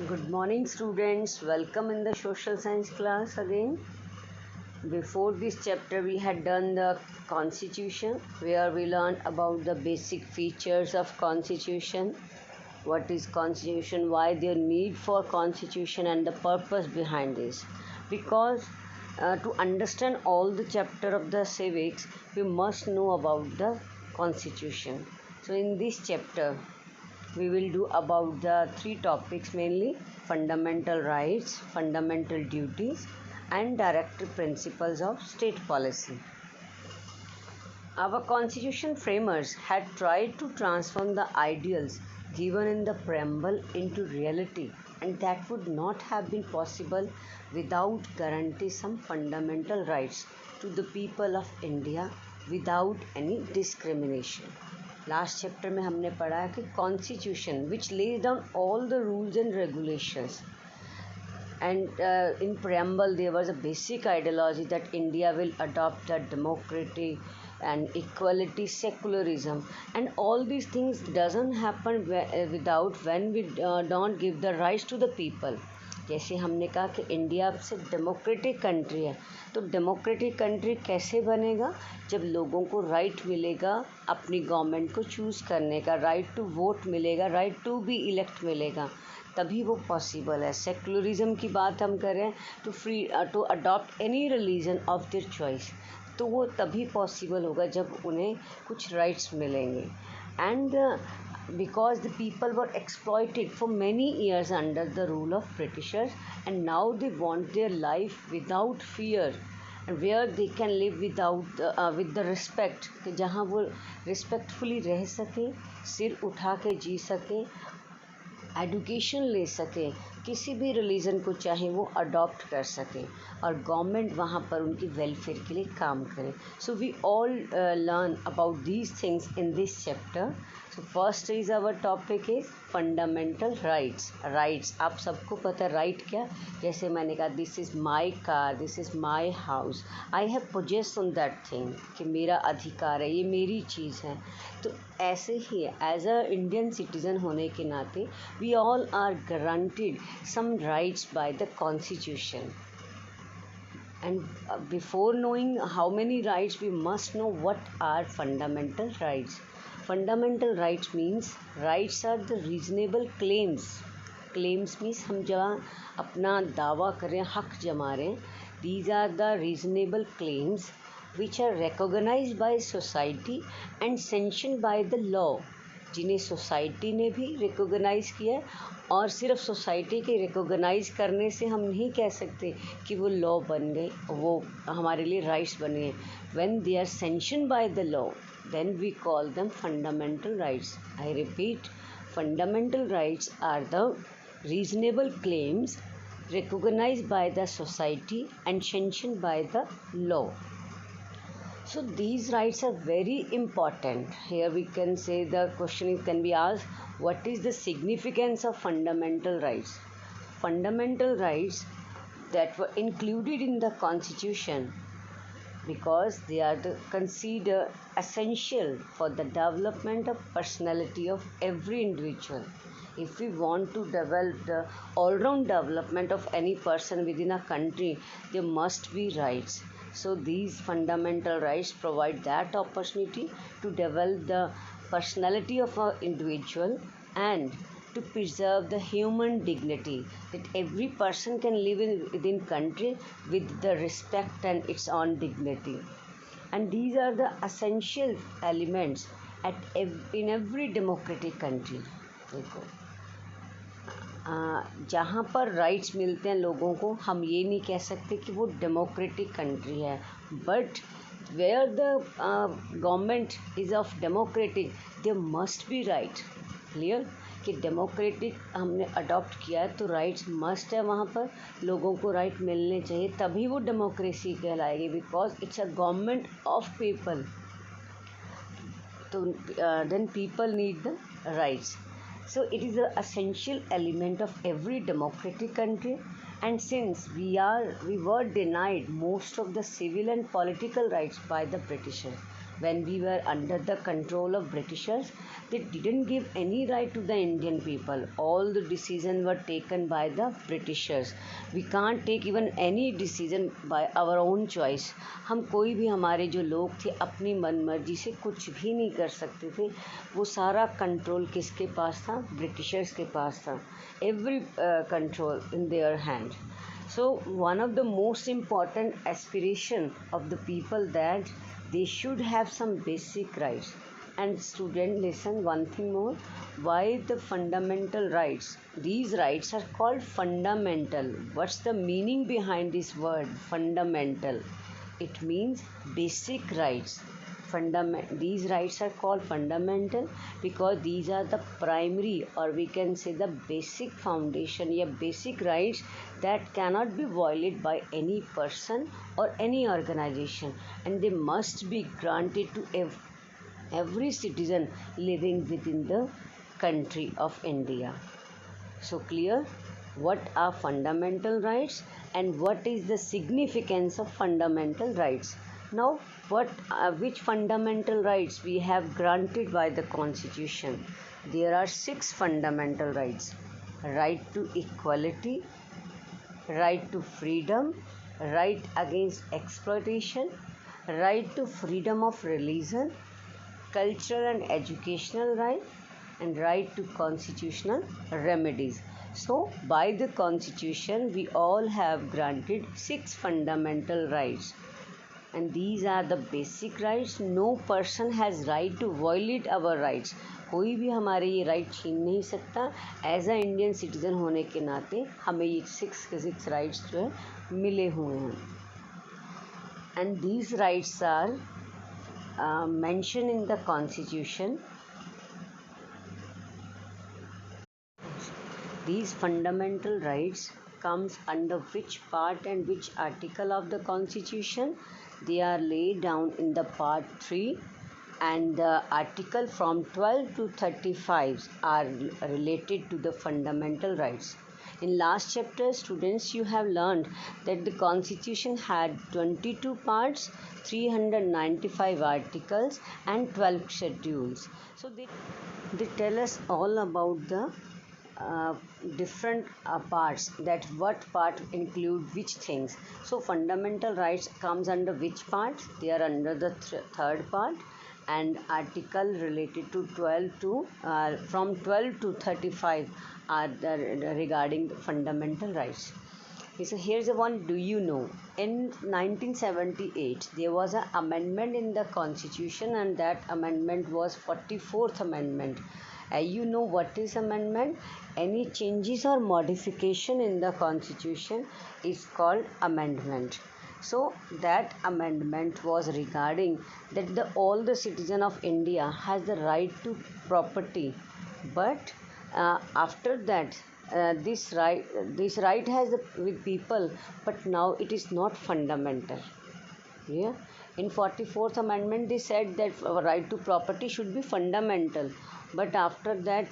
Good morning, students. Welcome in the social science class again. Before this chapter, we had done the constitution, where we learned about the basic features of constitution, what is constitution, why there need for constitution, and the purpose behind this. Because to understand all the chapter of the civics, we must know about the constitution. So in this chapter, we will do about the three topics mainly: fundamental rights, fundamental duties, and directive principles of state policy. Our constitution framers had tried to transform the ideals given in the preamble into reality, and that would not have been possible without guaranteeing some fundamental rights to the people of India without any discrimination. Last chapter में हमने पढ़ा कि constitution which lays down all the rules and regulations and in preamble there was a basic ideology that India will adopt a democracy and equality, secularism, and all these things doesn't happen without when we don't give the rights to the people. जैसे हमने कहा कि India से democratic country है, तो democratic country कैसे बनेगा? जब लोगों को राइट मिलेगा अपनी गवर्नमेंट को चूज़ करने का, राइट टू वोट मिलेगा, राइट टू बी इलेक्ट मिलेगा, तभी वो पॉसिबल है. सेकुलरिज्म की बात हम करें तो free to adopt any religion of their choice, तो वो तभी पॉसिबल होगा जब उन्हें कुछ राइट्स मिलेंगे. And because the people were exploited for many years under the rule of Britishers, and now they want their life without fear, and where they can live without with the respect, कि जहाँ वो respectfully रह सके, सिर उठा के जी सके, education ले सके, किसी भी रिलीजन को चाहे वो अडॉप्ट कर सके, और गवर्नमेंट वहाँ पर उनकी वेलफेयर के लिए काम करे. So we all learn about these things in this chapter. So first is our topic is fundamental rights. Rights आप सबको पता है राइट क्या? जैसे मैंने कहा this is my car, this is my house, I have possess on that thing, कि मेरा अधिकार है, ये मेरी चीज़ है. तो ऐसे ही एज अ इंडियन सिटीज़न होने के नाते we all are guaranteed some rights by the constitution. And before knowing how many rights, we must know what are fundamental rights. Fundamental rights means rights are the reasonable claims. Claims means हम जहाँ अपना दावा करें, हक जमा रहे हैं, these are the reasonable claims which are recognized by society and sanctioned by the law. जिन्हें सोसाइटी ने भी रिकॉग्नाइज़ किया है, और सिर्फ सोसाइटी के रिकॉग्नाइज़ करने से हम नहीं कह सकते कि वो लॉ बन गए, वो हमारे लिए राइट्स बन गए. When they are sanction by the law, then we call them fundamental rights. I repeat, fundamental rights are the reasonable claims recognized by the society and sanctioned by the law. So these rights are very important. Here we can say the question can be asked, what is the significance of fundamental rights? Fundamental rights that were included in the constitution because they are considered essential for the development of personality of every individual. If we want to develop the all-round development of any person within a country, there must be rights. So these fundamental rights provide that opportunity to develop the personality of an individual and to preserve the human dignity, that every person can live within country with the respect and its own dignity. And these are the essential elements in every democratic country. देखो जहाँ पर rights मिलते हैं लोगों को, हम ये नहीं कह सकते कि वो डेमोक्रेटिक कंट्री है, but where the government is of democratic there must be right. Clear कि डेमोक्रेटिक हमने अडॉप्ट किया है तो राइट्स मस्ट है, वहाँ पर लोगों को राइट मिलने चाहिए, तभी वो डेमोक्रेसी कहलाएगी, because it's a government of people. तो then people need the rights. So it is an essential element of every democratic country, and since we were denied most of the civil and political rights by the Britishers, when we were under the control of Britishers, they didn't give any right to the Indian people. All the decisions were taken by the Britishers. We can't take even any decision by our own choice. हम कोई भी हमारे जो लोग थे अपनी मनमर्जी से कुछ भी नहीं कर सकते थे. वो सारा कंट्रोल किसके पास था? ब्रिटिशर्स के पास था. Every control in their hand. So one of the most important aspiration of the people that they should have some basic rights. And student, listen one thing more. Why the fundamental rights? These rights are called fundamental. What's the meaning behind this word fundamental? It means basic rights. These rights are called fundamental because these are the primary, or we can say the basic foundation, या basic rights that cannot be violated by any person or any organization, and they must be granted to every citizen living within the country of India. So clear? What are fundamental rights and what is the significance of fundamental rights? Now, which fundamental rights we have granted by the Constitution? There are 6 fundamental rights: right to equality, right to freedom, right against exploitation, right to freedom of religion, cultural and educational right, and right to constitutional remedies. So, by the Constitution, we all have granted 6 fundamental rights. And these are the basic rights. No person has right to violate our rights. कोई भी हमारे ये right छीन नहीं सकता. As a Indian citizen होने के नाते हमें ये 6 राइट्स जो है मिले हुए हैं. And these rights are mention in the constitution. These fundamental rights comes under which part and which article of the Constitution? They are laid down in the part 3, and the article from 12 to 35 are related to the fundamental rights. In last chapter, students, you have learned that the Constitution had 22 parts, 395 articles and 12 schedules. So they tell us all about the different parts, that what part include which things. So fundamental rights comes under which part? They are under the third part, and article related to 12 to from 12 to 35 are regarding the fundamental rights. Okay, so here's the one. Do you know, in 1978 there was an amendment in the Constitution, and that amendment was 44th amendment. You know what is amendment? Any changes or modification in the Constitution is called amendment. So that amendment was regarding that all the citizen of India has the right to property, but after that this right has with people, but now it is not fundamental. Yeah. In 44th amendment they said that right to property should be fundamental, but after that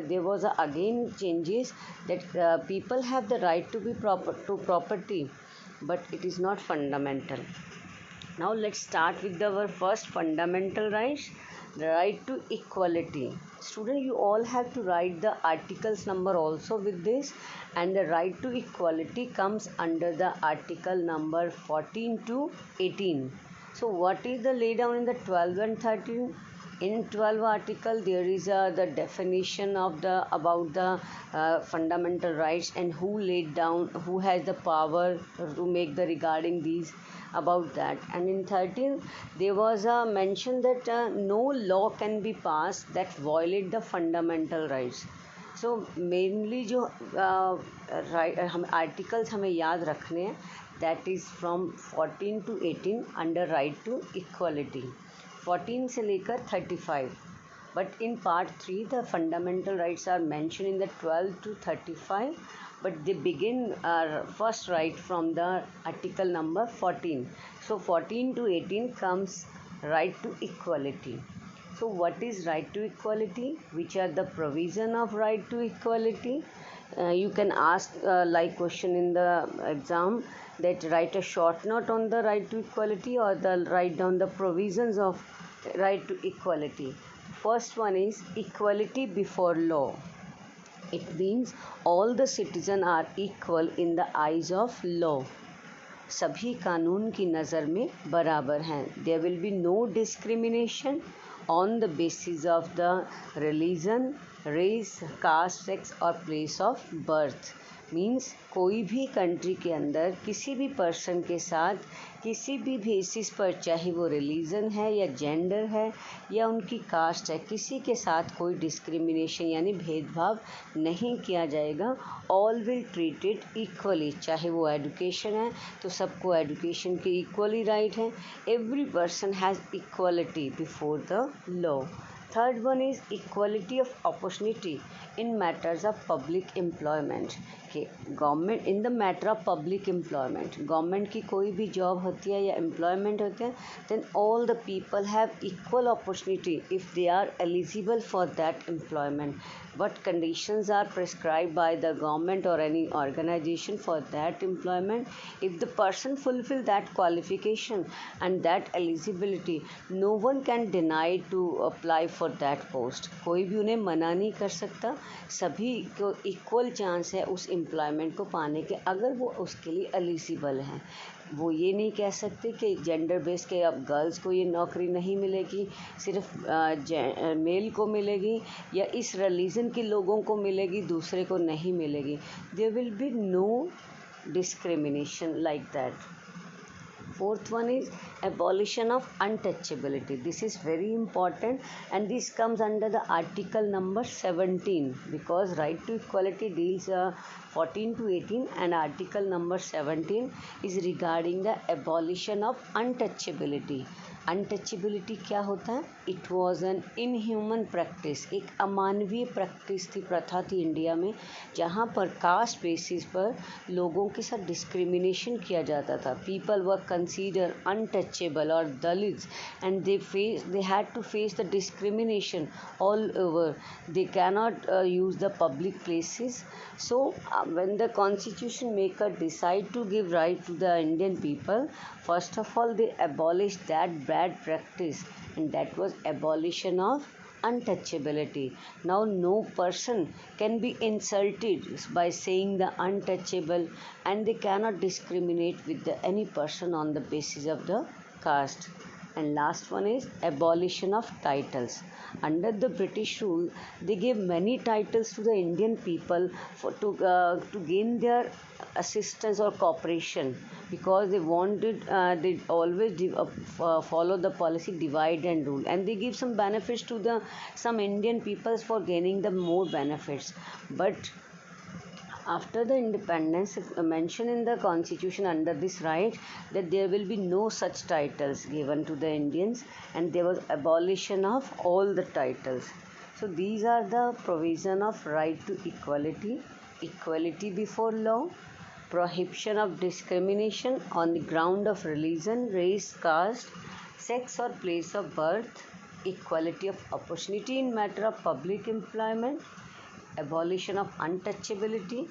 there was again changes that people have the right to be property, but it is not fundamental. Now let's start with our first fundamental rights, the right to equality. Student, you all have to write the articles number also with this, and the right to equality comes under the article number 14 to 18. So what is the lay down in the 12 and 13? In 12 article there is the definition of about the fundamental rights, and who laid down, who has the power to make the regarding these, about that. And in 13 there was a mention that no law can be passed that violate the fundamental rights. So mainly जो हम articles हमें याद रखने हैं, that is from 14 to 18 under right to equality, 14 से लेकर 35. But in part 3 the fundamental rights are mentioned in the 12 to 35, but they begin first right from the article number 14. So 14 to 18 comes right to equality. So what is right to equality? Which are the provision of right to equality? You can ask like question in the exam, that write a short note on the right to equality, or the write down the provisions of right to equality. First one is equality before law. It means all the citizens are equal in the eyes of law. सभी कानून की नज़र में बराबर हैं. There will be no discrimination on the basis of the religion, race, caste, sex or place of birth. Means कोई भी country के अंदर किसी भी पर्सन के साथ किसी भी बेसिस पर, चाहे वो रिलीजन है या जेंडर है या उनकी कास्ट है, किसी के साथ कोई डिस्क्रिमिनेशन यानी भेदभाव नहीं किया जाएगा. All will treated equally. चाहे वो एजुकेशन है तो सबको एजुकेशन के इक्वली राइट है. Every person has equality before the law. Third one is equality of opportunity in matters of public employment. कि government in the matter of public employment, government की कोई भी जॉब होती है या एम्प्लॉयमेंट होते हैं, then all the people have equal opportunity if they are eligible for that employment. What conditions are prescribed by the government or any organization for that employment? If the person fulfill that qualification and that eligibility, no one can deny to apply for that post. कोई भी उन्हें मना नहीं कर सकता. सभी को equal chance है उस एम्प्लॉयमेंट को पाने के, अगर वो उसके लिए एलिजिबल हैं. वो ये नहीं कह सकते कि जेंडर बेस के अब गर्ल्स को ये नौकरी नहीं मिलेगी, सिर्फ मेल को मिलेगी या इस रिलीजन के लोगों को मिलेगी, दूसरे को नहीं मिलेगी. There will be no discrimination like that. Fourth one is abolition of untouchability. This is very important and this comes under the article number 17 because right to equality deals 14 to 18 and article number 17 is regarding the abolition of untouchability. Untouchability क्या होता है? It was an inhuman practice. एक अमानवीय practice थी, प्रथा थी India में, जहाँ पर कास्ट बेसिस पर लोगों के साथ डिस्क्रिमिनेशन किया जाता था. पीपल वर कंसीडर अनटचेबल और Dalits and they had to face the discrimination all over. They cannot use the public places. So when the constitution maker decide to give right to the Indian people, first of all they abolished that bad practice and that was abolition of untouchability. Now no person can be insulted by saying the untouchable and they cannot discriminate with any person on the basis of the caste. And last one is abolition of titles. Under the British rule, they gave many titles to the Indian people to gain their assistance or cooperation because they wanted they always follow the policy divide and rule, and they give some benefits to the some Indian peoples for gaining the more benefits. But after the independence, mentioned in the constitution under this right that there will be no such titles given to the Indians and there was abolition of all the titles. So these are the provision of right to equality, equality before law, prohibition of discrimination on the ground of religion, race, caste, sex or place of birth, equality of opportunity in matter of public employment, abolition of untouchability,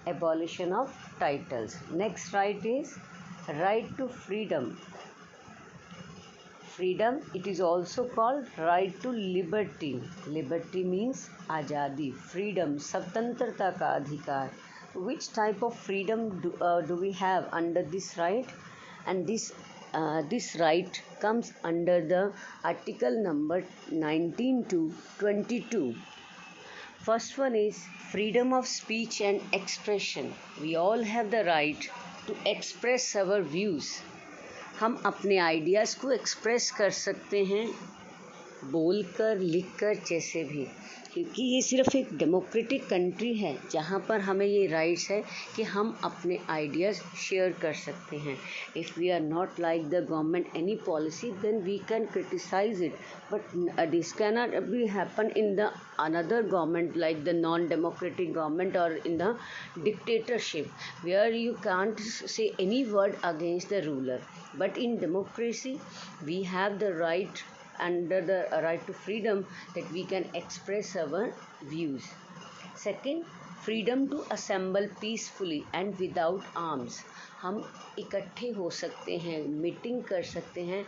abolition of titles. Next right is right to freedom. Freedom, it is also called right to liberty. Liberty means आज़ादी, freedom, स्वतंत्रता का अधिकार. Which type of freedom do we have under this right? And this right comes under the article number 19 to 22. First one is freedom of speech and expression. We all have the right to express our views. हम अपने ideas को express कर सकते हैं बोलकर, लिखकर, जैसे भी, क्योंकि ये सिर्फ एक डेमोक्रेटिक कंट्री है जहाँ पर हमें ये राइट्स है कि हम अपने आइडियाज़ शेयर कर सकते हैं. If we are not like the government any policy then we can criticise it, but this cannot be happen in the another government like the non-democratic government or in the dictatorship where you can't say any word against the ruler. But in democracy we have the right under the right to freedom that we can express our views. Second, freedom to assemble peacefully and without arms. हम इकट्ठे हो सकते हैं, meeting कर सकते हैं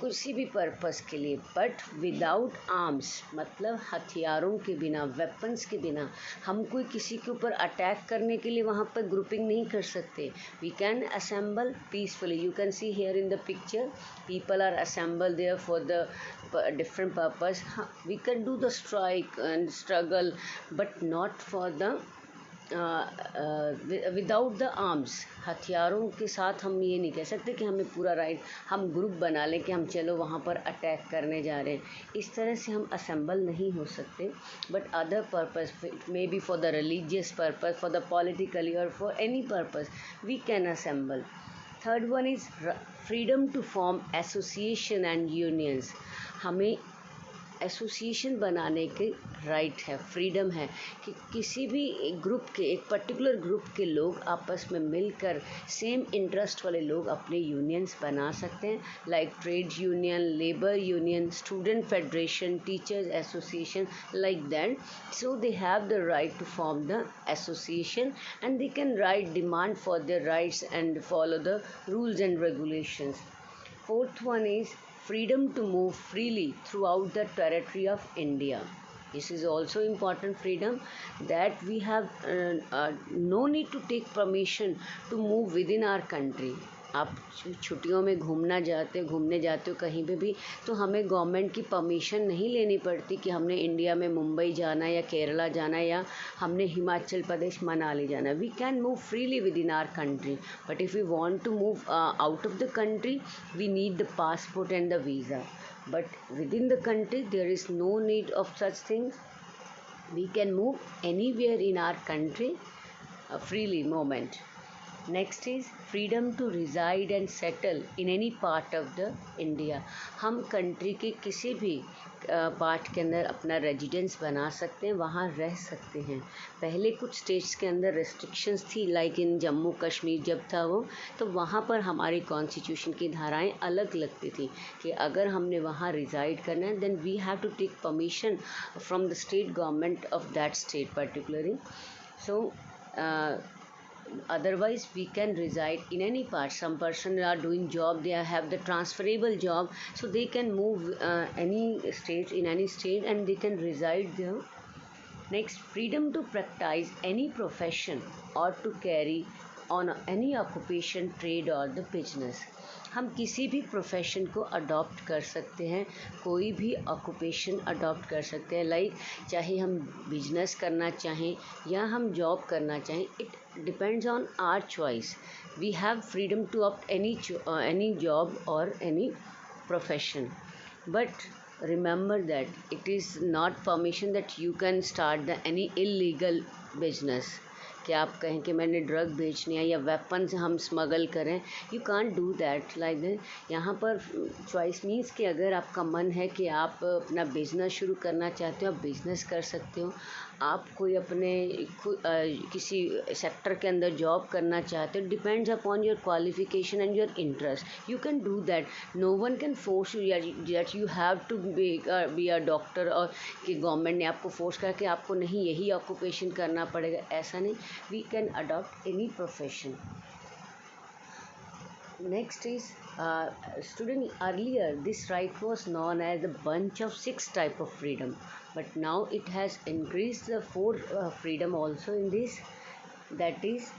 किसी भी पर्पस के लिए, बट विदाउट आर्म्स मतलब हथियारों के बिना, वेपन्स के बिना हम कोई किसी के ऊपर अटैक करने के लिए वहाँ पर ग्रुपिंग नहीं कर सकते. We can assemble peacefully. You can see here in the picture people are assemble there for the different purpose. We can do the strike and struggle, but not for the without the arms. हथियारों के साथ हम ये नहीं कह सकते कि हमें पूरा राइट, हम ग्रुप बना लें कि हम चलो वहाँ पर अटैक करने जा रहे हैं. इस तरह से हम असेंबल नहीं हो सकते. But other purpose, may be for the religious purpose, for the politically or for any purpose we can assemble. Third one is freedom to form association and unions. हमें एसोसिएशन बनाने के राइट है, freedom है कि किसी भी एक group के, एक पर्टिकुलर ग्रुप के लोग आपस में मिलकर सेम इंटरेस्ट वाले लोग अपने यूनियंस बना सकते हैं, like trade union, labour union, student federation, teachers association, like that. So they have the right to form the association and they can right demand for their rights and follow the rules and regulations. Fourth one is freedom to move freely throughout the territory of India. This is also important freedom, that we have no need to take permission to move within our country. आप छुट्टियों में घूमने जाते हो कहीं पे भी, तो हमें गवर्नमेंट की परमिशन नहीं लेनी पड़ती कि हमने इंडिया में मुंबई जाना या केरला जाना या हमने हिमाचल प्रदेश मनाली जाना. We can move freely within our country, but if you want to move out of the country we need the passport and the visa. But within the country there is no need of such things. We can move anywhere in our country freely moment. Next is freedom to reside and settle in any part of the India. हम country के किसी भी part के अंदर अपना residence बना सकते हैं, वहाँ रह सकते हैं. पहले कुछ स्टेट्स के अंदर रेस्ट्रिक्शंस थी, लाइक इन जम्मू कश्मीर जब था वो, तो वहाँ पर हमारी कॉन्स्टिट्यूशन की धाराएं अलग लगती थी कि अगर हमने वहाँ रिजाइड करना है then we have to take permission from the state government of that state particularly. So otherwise we can reside in any part. Some person are doing job, they have the transferable job, so they can move any state, in any state, and they can reside there. Next, freedom to practice any profession or to carry on any occupation, trade or the business. हम किसी भी profession को adopt कर सकते हैं, कोई भी occupation adopt कर सकते हैं, लाइक चाहे हम बिजनेस करना चाहें या हम जॉब करना चाहें. It depends on our choice. We have freedom to opt any job or any profession. But remember that it is not permission that you can start any illegal business. कि आप कहें कि मैंने ड्रग बेचनी है या वेपन्स हम smuggle करें, you can't do that like that. यहाँ पर चॉइस मीन्स कि अगर आपका मन है कि आप अपना बिज़नेस शुरू करना चाहते हो, आप बिज़नेस कर सकते हो. आप कोई अपने किसी सेक्टर के अंदर जॉब करना चाहते हो, depends upon your qualification and your interest, you can do that. No one can force you that you have to be a doctor, और कि गवर्नमेंट ने आपको फोर्स करा कि आपको नहीं यही ऑक्यूपेशन करना पड़ेगा, ऐसा नहीं. We can adopt any profession. Next is student, earlier this right was known as the bunch of 6 type of freedom, but now it has increased the 4 freedom also in this, that is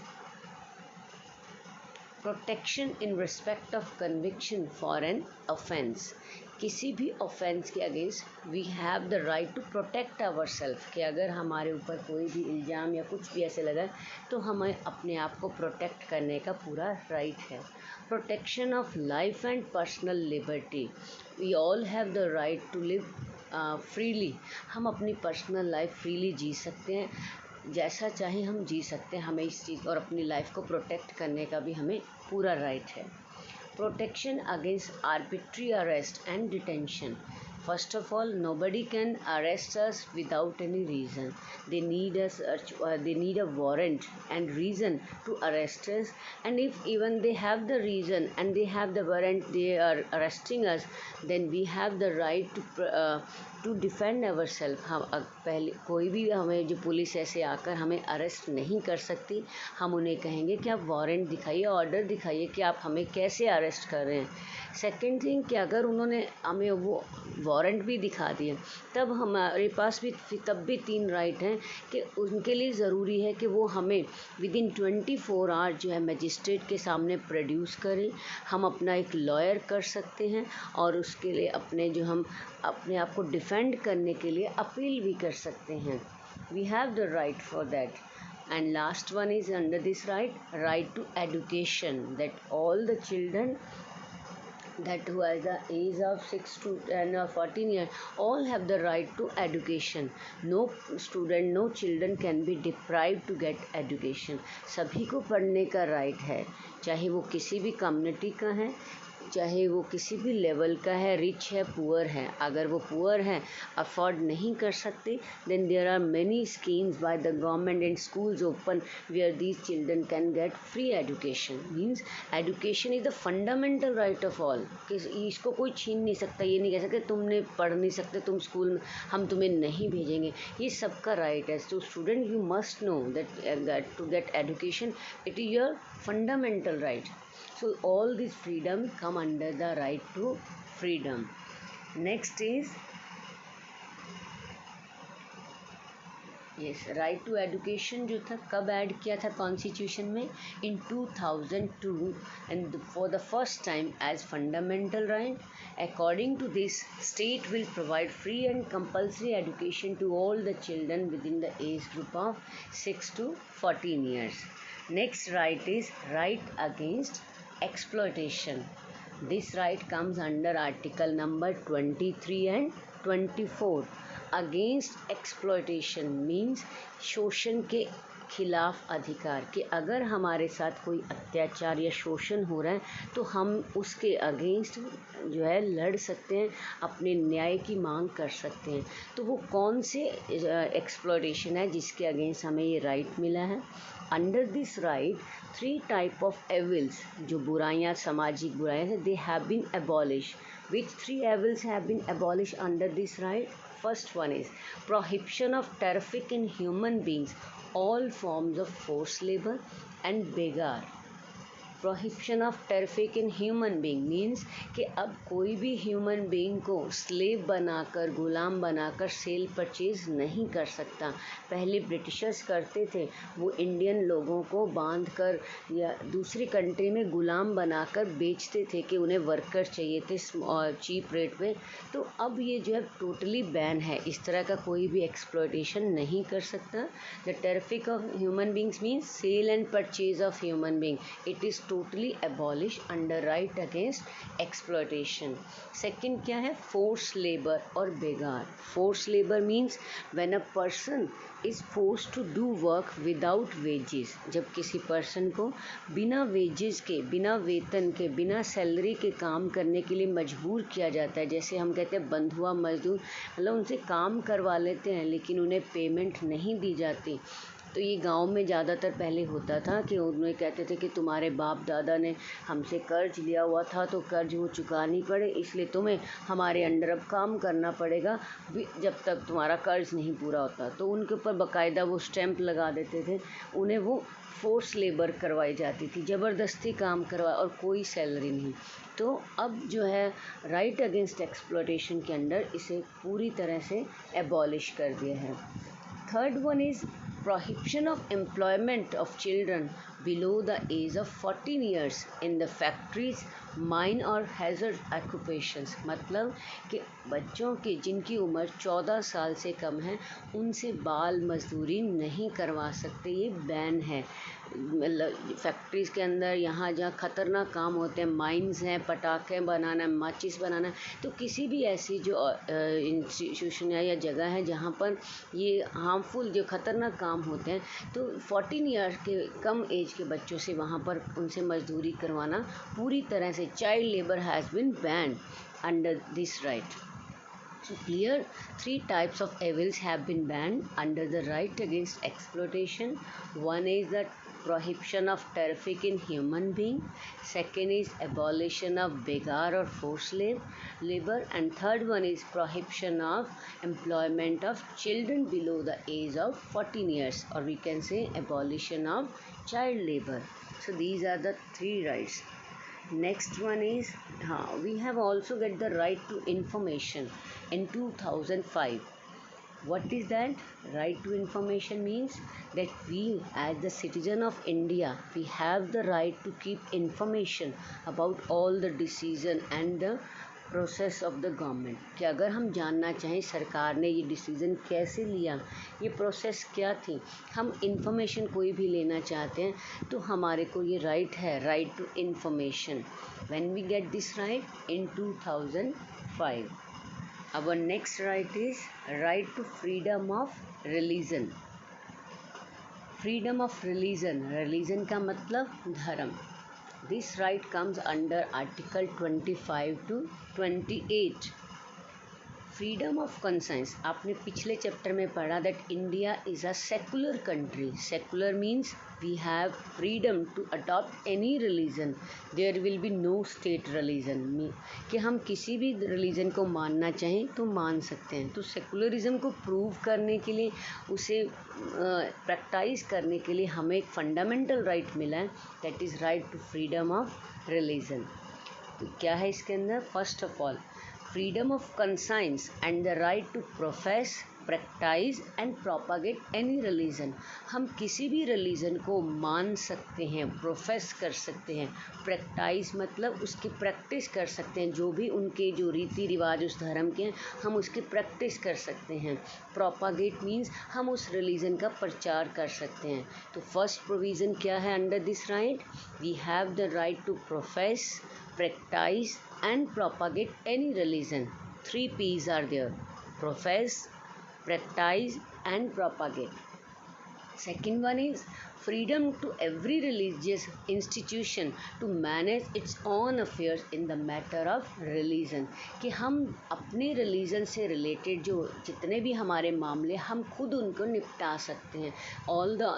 protection in respect of conviction for an offense. किसी भी offence के against we have the right to protect our self, कि अगर हमारे ऊपर कोई भी इल्ज़ाम या कुछ भी ऐसे लगा तो हमें अपने आप को प्रोटेक्ट करने का पूरा राइट है. Protection of life and personal liberty. We all have the right to live freely. हम अपनी पर्सनल लाइफ फ्रीली जी सकते हैं, जैसा चाहे हम जी सकते हैं. हमें इस चीज़ और अपनी लाइफ को प्रोटेक्ट करने का भी हमें पूरा राइट है. Protection against arbitrary arrest and detention. First of all, nobody can arrest us without any reason. They need a warrant and reason to arrest us. And if even they have the reason and they have the warrant, they are arresting us, then we have the right to to defend our self. हम पहले कोई भी हमें जो police ऐसे आकर हमें arrest नहीं कर सकती, हम उन्हें कहेंगे कि आप वारंट दिखाइए, ऑर्डर दिखाइए कि आप हमें कैसे अरेस्ट कर रहे हैं। सेकंड थिंग कि अगर उन्होंने हमें वो वारंट भी दिखा दिए, तब हमारे पास भी तब भी 3 राइट हैं कि उनके लिए ज़रूरी है कि वो हमें विदिन 24 आवर जो है मजिस्ट्रेट के सामने प्रोड्यूस करें। हम अपना एक लॉयर कर सकते हैं और उसके लिए हम अपने आप को डिफेंड करने के लिए अपील भी कर सकते हैं। We have the right for that. And last one is under this right to education, that all the children that who has the age of 6 to 10 or 14 years all have the right to education. No student, no children can be deprived to get education. सभी को पढ़ने का right है, चाहे वो किसी भी community का है, चाहे वो किसी भी लेवल का है, रिच है, पुअर है। अगर वो पुअर है, अफोर्ड नहीं कर सकते, then there are many schemes by the government and schools open where these children can get free education. Means education is the fundamental right of all. कि इसको कोई छीन नहीं सकता, ये नहीं कह सकते तुमने पढ़ नहीं सकते, तुम स्कूल में हम तुम्हें नहीं भेजेंगे। ये सबका राइट है। तो student you must know that to get education it is your fundamental right. So all these freedom come under the right to freedom. Next is right to education जो था कब ऐड किया था कॉन्स्टिट्यूशन में? In 2002 and for the first time as fundamental right. According to this state will provide free and compulsory education to all the children within the age group of 6 to 14 years. Next right is right against exploitation. This right comes under article number 23 and 24. Against exploitation means शोषण के खिलाफ अधिकार, कि अगर हमारे साथ कोई अत्याचार या शोषण हो रहा है तो हम उसके अगेंस्ट जो है लड़ सकते हैं, अपने न्याय की मांग कर सकते हैं. तो वो कौन से एक्सप्लॉयटेशन है जिसके अगेंस्ट हमें ये राइट मिला है? Under this right 3 type of evils, जो बुराइयाँ, सामाजिक बुराइयाँ हैं, they have been abolish. Which 3 evils have been abolished under this right? First one is prohibition of traffic in human beings, all forms of forced labor and begar. Prohibition of traffic in human being means कि अब कोई भी human being को slave बनाकर, गुलाम बनाकर cell purchase नहीं कर सकता. पहले ब्रिटिशर्स करते थे, वो इंडियन लोगों को बांध कर या दूसरी कंट्री में गुलाम बनाकर बेचते थे कि उन्हें वर्कर चाहिए थे चीप रेट पे. तो अब ये जो है टोटली बैन है, इस तरह का कोई भी एक्सप्लॉयटेशन नहीं कर सकता. The traffic of human beings means sale and purchase of human being, it is totally abolished under right against exploitation. Second क्या है? forced labor और बेगार. forced labor means when a person is forced to do work without wages. जब किसी person को बिना wages के, बिना वेतन के, बिना सैलरी के काम करने के लिए मजबूर किया जाता है. जैसे हम कहते हैं बंधुआ मजदूर, मतलब उनसे काम करवा लेते हैं लेकिन उन्हें पेमेंट नहीं दी जाती. तो ये गांव में ज़्यादातर पहले होता था कि उन्हें कहते थे कि तुम्हारे बाप दादा ने हमसे कर्ज लिया हुआ था तो कर्ज वो चुका नहीं पड़े, इसलिए तुम्हें हमारे अंडर अब काम करना पड़ेगा जब तक तुम्हारा कर्ज नहीं पूरा होता. तो उनके ऊपर बाकायदा वो स्टैंप लगा देते थे, उन्हें वो फोर्स लेबर करवाई जाती थी, ज़बरदस्ती काम करवा और कोई सैलरी नहीं. तो अब जो है राइट अगेंस्ट एक्सप्लॉयटेशन के अंडर इसे पूरी तरह से एबॉलिश कर दिया है. Third one is prohibition of employment of children below the age of 14 years in the factories, mine और hazard occupations. मतलब कि बच्चों की जिनकी उम्र 14 साल से कम है उनसे बाल मजदूरी नहीं करवा सकते, ये बैन है. मतलब फैक्ट्रीज़ के अंदर यहाँ जहाँ ख़तरनाक काम होते हैं, माइंस हैं, पटाखे बनाना, माचिस बनाना, तो किसी भी ऐसी जो इंस्टीट्यूशन या जगह है जहाँ पर ये हार्मफुल जो ख़तरनाक काम होते हैं, तो 14 ईयर के कम एज के बच्चों से वहाँ पर उनसे मजदूरी करवाना पूरी तरह से, child labour has been banned under this right. So clear, three types of evils have been banned under the right against exploitation. One is the prohibition of traffic in human being. Second is abolition of begar or forced labor. And third one is prohibition of employment of children below the age of 14 years, or we can say abolition of child labor. So these are the three rights. Next one is we have also get the right to information in 2005. What is that? Right to information means that we as the citizen of India, we have the right to keep information about all the decision and the process of the government, कि अगर हम जानना चाहें सरकार ने ये decision कैसे लिया, ये प्रोसेस क्या थी, हम इंफॉर्मेशन कोई भी लेना चाहते हैं तो हमारे को ये राइट है, right to information. When we get this right in 2005. Our next right is right to freedom of religion. Freedom of religion, religion का मतलब धर्म. This right comes under Article 25 to 28. Freedom of conscience, आपने पिछले chapter में पढ़ा that India is a secular country. Secular means we have freedom to adopt any religion. There will be no state religion, कि हम किसी भी religion को मानना चाहें तो मान सकते हैं. तो सेकुलरिज्म को प्रूव करने के लिए, उसे प्रैक्टिस करने के लिए हमें एक फंडामेंटल राइट मिला है, that is right to freedom of religion. तो क्या है इसके अंदर? First of all freedom of conscience and the right to profess, practice and propagate any religion. हम किसी भी रिलीजन को मान सकते हैं, प्रोफेस कर सकते हैं. प्रैक्टिस मतलब उसकी प्रैक्टिस कर सकते हैं, जो भी उनके जो रीति रिवाज उस धर्म के हैं हम उसकी प्रैक्टिस कर सकते हैं. प्रोपागेट मीन्स हम उस रिलीजन का प्रचार कर सकते हैं. तो फर्स्ट प्रोविज़न क्या है under this right? We have the right to profess, practice and propagate any religion. 3 P's are there: profess, practice and propagate. Second one is freedom to every religious institution to manage its own affairs in the matter of religion. कि हम अपने religion से related जो जितने भी हमारे मामले हम खुद उनको निपटा सकते हैं. All the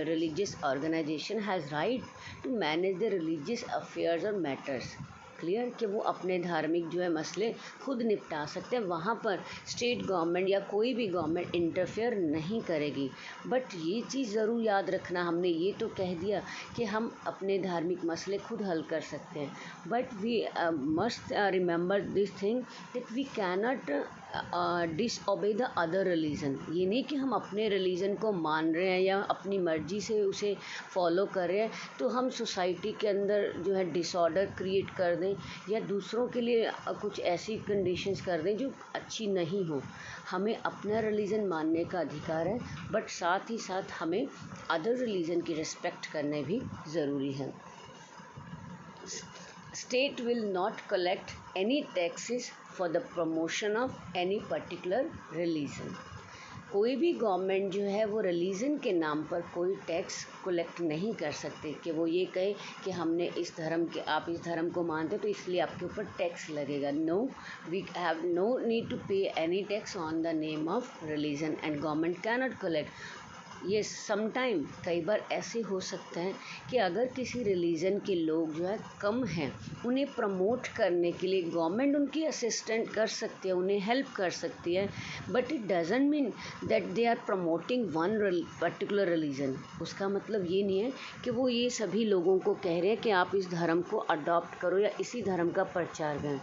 religious organisation has right to manage the religious affairs और मैटर्स. क्लियर, कि वो अपने धार्मिक जो है मसले खुद निपटा सकते हैं, वहाँ पर स्टेट गवर्नमेंट या कोई भी गवर्नमेंट इंटरफेयर नहीं करेगी. बट ये चीज़ ज़रूर याद रखना, हमने ये तो कह दिया कि हम अपने धार्मिक मसले खुद हल कर सकते हैं, but we must remember this thing that we cannot disobey the other religion. ये नहीं कि हम अपने रिलीजन को मान रहे हैं या अपनी मर्जी से उसे फॉलो कर रहे हैं तो हम सोसाइटी के अंदर जो है डिसऑर्डर क्रिएट कर दें या दूसरों के लिए कुछ ऐसी कंडीशंस कर दें जो अच्छी नहीं हो. हमें अपना रिलीजन मानने का अधिकार है, बट साथ ही साथ हमें अदर रिलीजन की रिस्पेक्ट करने भी ज़रूरी है. State will not collect any taxes for the promotion of any particular religion. कोई भी गवर्नमेंट जो है वो रिलीजन के नाम पर कोई टैक्स कलेक्ट नहीं कर सकते कि वो ये कहे कि हमने इस धर्म के, आप इस धर्म को मानते हो तो इसलिए आपके ऊपर टैक्स लगेगा. No, we have no need to pay any tax on the name of religion and government cannot collect. ये समटाइम कई बार ऐसे हो सकता है कि अगर किसी रिलीजन के लोग जो है कम हैं, उन्हें प्रमोट करने के लिए गवर्नमेंट उनकी असिस्टेंट कर सकती है, उन्हें हेल्प कर सकती है, but it doesn't mean that they are promoting one particular religion. उसका मतलब ये नहीं है कि वो ये सभी लोगों को कह रहे हैं कि आप इस धर्म को अडॉप्ट करो या इसी धर्म का प्रचार करें,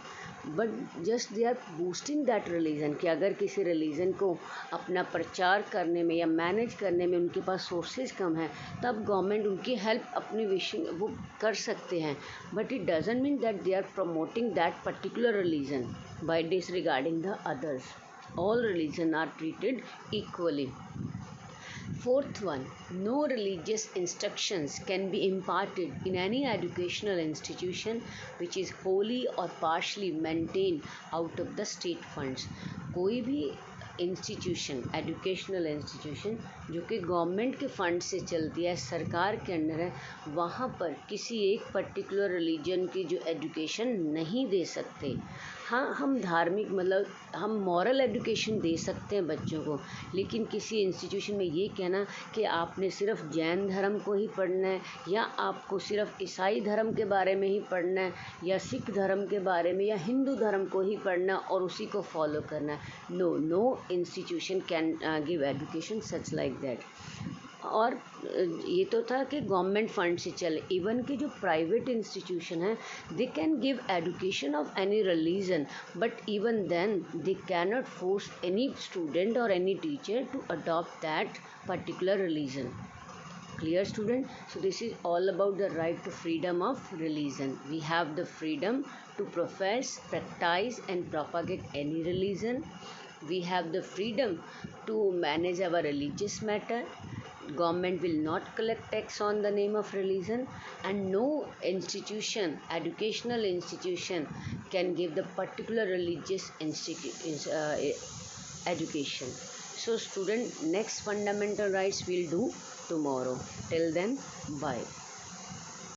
but just they are boosting that religion. कि अगर किसी रिलीजन को अपना प्रचार करने में या मैनेज करने में उनके पास सोर्सेज कम है, तब गवर्नमेंट उनकी हेल्प अपने विषय वो कर सकते हैं, but it doesn't mean that they are promoting that particular religion by disregarding the others. All religion are treated equally. Fourth one, no religious instructions can be imparted in any educational institution which is wholly or partially maintained out of the state funds. कोई भी institution, educational institution जो कि government के fund से चलती है, सरकार के अंडर है, वहाँ पर किसी एक पर्टिकुलर रिलीजन की जो एजुकेशन नहीं दे सकते। हाँ, हम धार्मिक मतलब हम मॉरल एजुकेशन दे सकते हैं बच्चों को, लेकिन किसी इंस्टीट्यूशन में ये कहना कि आपने सिर्फ जैन धर्म को ही पढ़ना है या आपको सिर्फ ईसाई धर्म के बारे में ही पढ़ना है या सिख धर्म के बारे में या हिंदू धर्म को ही पढ़ना है और उसी को फॉलो करना है, no institution can give education such like that. और ये तो था कि गवर्नमेंट फंड से चले, इवन के जो प्राइवेट इंस्टीट्यूशन है they can give education of any religion, but even then they can not force any student और any teacher to adopt that particular religion. Clear student? So this is all about the right to freedom of religion. We have the freedom to profess, practice and propagate any religion. We have the freedom to manage our religious matter. Government will not collect tax on the name of religion, and no institution, educational institution, can give the particular religious education. So student, next fundamental rights we'll do tomorrow. Till then, bye.